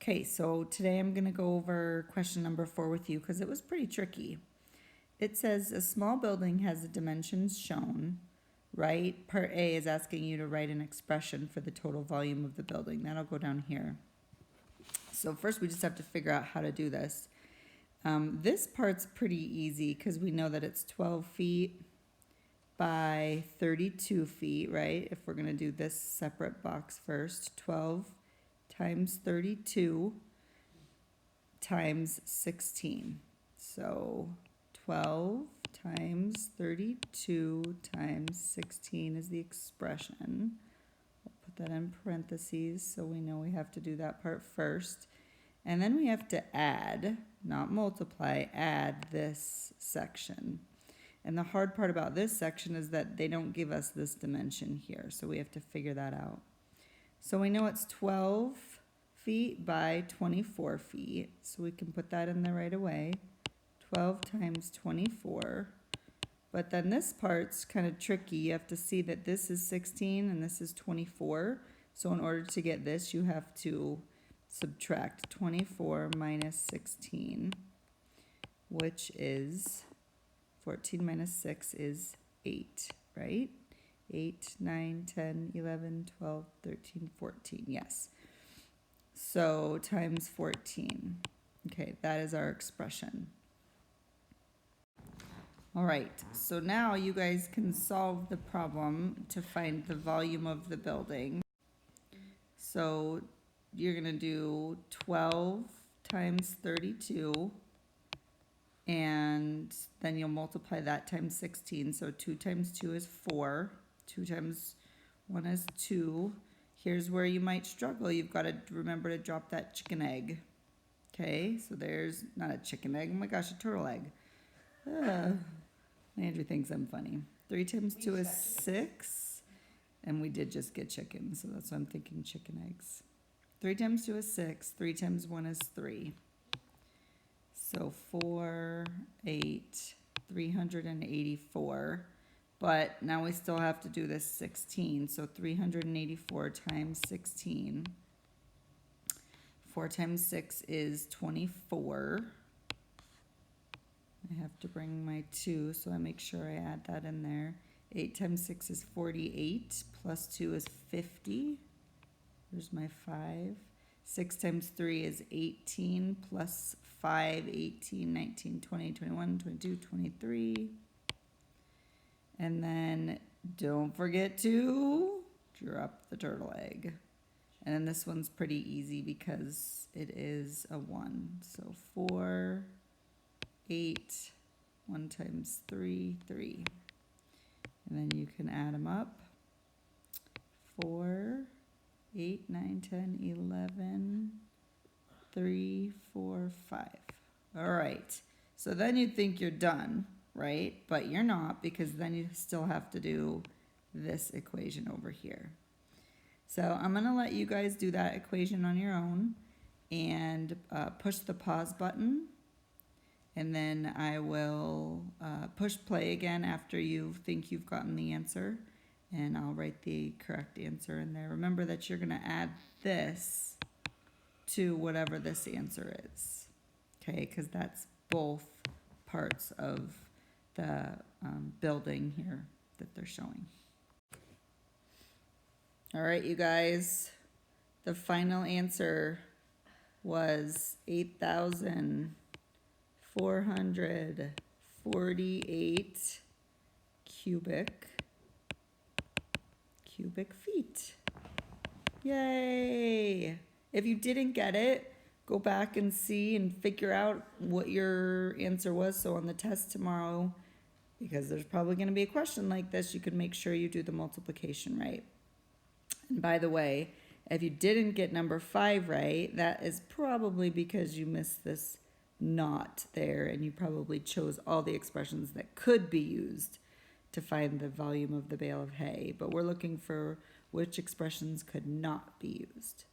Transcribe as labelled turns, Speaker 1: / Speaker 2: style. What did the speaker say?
Speaker 1: Okay, so today I'm going to go over question number 4 with you because it was pretty tricky. It says a small building has the dimensions shown, right? Part A is asking you to write an expression for the total volume of the building. That'll go down here. So first we just have to figure out how to do this. This part's pretty easy because we know that it's 12 feet by 32 feet, right? If we're going to do this separate box first, 12 times 32 times 16. So 12 times 32 times 16 is the expression. I'll put that in parentheses so we know we have to do that part first. And then we have to add, not multiply, add this section. And the hard part about this section is that they don't give us this dimension here, so we have to figure that out. So we know it's 12 feet by 24 feet, so we can put that in there right away. 12 times 24. But then this part's kind of tricky. You have to see that this is 16 and this is 24. So in order to get this, you have to subtract 24 minus 16, which is 14 minus 6 is 8, right? 8, 9, 10, 11, 12, 13, 14, yes. So times 14. Okay, that is our expression. All right, so now you guys can solve the problem to find the volume of the building. So you're going to do 12 times 32, and then you'll multiply that times 16. So 2 times 2 is 4. 2 times 1 is 2. Here's where you might struggle. You've got to remember to drop that chicken egg. Okay, so there's not a chicken egg. Oh my gosh, a turtle egg. Andrew thinks I'm funny. 3 times 2 is 6. And we did just get chicken, so that's why I'm thinking chicken eggs. 3 times 2 is 6. 3 times 1 is 3. So 4, 8, 384. But now we still have to do this 16. So 384 times 16. 4 times 6 is 24. I have to bring my 2, so I make sure I add that in there. 8 times 6 is 48, plus 2 is 50. There's my 5. 6 times 3 is 18, plus 5, 18, 19, 20, 21, 22, 23. And then don't forget to drop the turtle egg. And then this one's pretty easy because it is a 1. So 4, 8, 1 times 3, 3. And then you can add them up. 4, 8, 9, 10, 11, 3, 4, 5. All right. So then you'd think you're done, right? But you're not, because then you still have to do this equation over here. So I'm going to let you guys do that equation on your own and push the pause button. And then I will push play again after you think you've gotten the answer. And I'll write the correct answer in there. Remember that you're going to add this to whatever this answer is. Okay, because that's both parts of the building here that they're showing. All right, you guys. The final answer was 8,448 cubic feet. Yay! If you didn't get it, go back and see and figure out what your answer was. So on the test tomorrow, because there's probably going to be a question like this, you can make sure you do the multiplication right. And by the way, if you didn't get number 5 right, that is probably because you missed this not there, and you probably chose all the expressions that could be used to find the volume of the bale of hay. But we're looking for which expressions could not be used.